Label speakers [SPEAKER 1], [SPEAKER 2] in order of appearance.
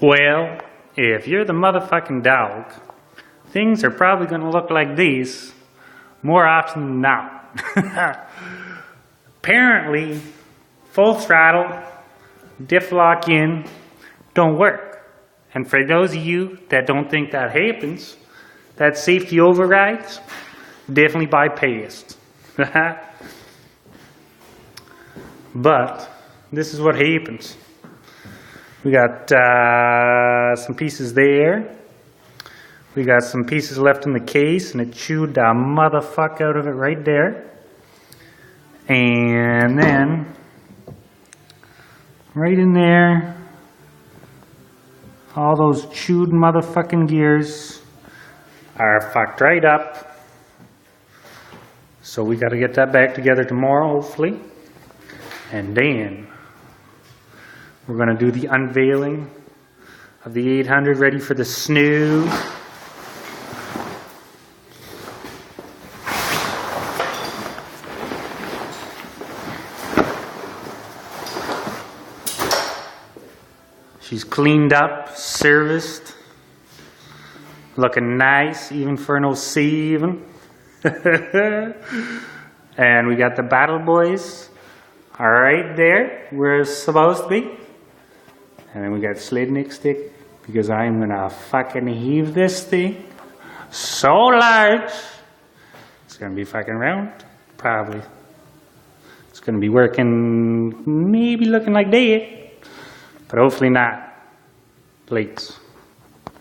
[SPEAKER 1] Well, if you're the motherfucking dog, things are probably going to look like these more often than not. Apparently, full throttle, diff lock in, don't work. And for those of you that don't think that happens, that safety overrides, definitely bypassed. But this is what happens. We got some pieces there. We got some pieces left in the case, and it chewed the motherfuck out of it right there. And then, right in there, all those chewed motherfucking gears are fucked right up. So we got to get that back together tomorrow, hopefully. And then we're going to do the unveiling of the 800 ready for the snow. She's cleaned up, serviced, looking nice, even for an OC even. And we got the battle boys right there where it's supposed to be. And then we got Slidnick stick, because I'm gonna fucking heave this thing so large. It's gonna be fucking round, probably. It's gonna be working, maybe looking like that, but hopefully not. Plates.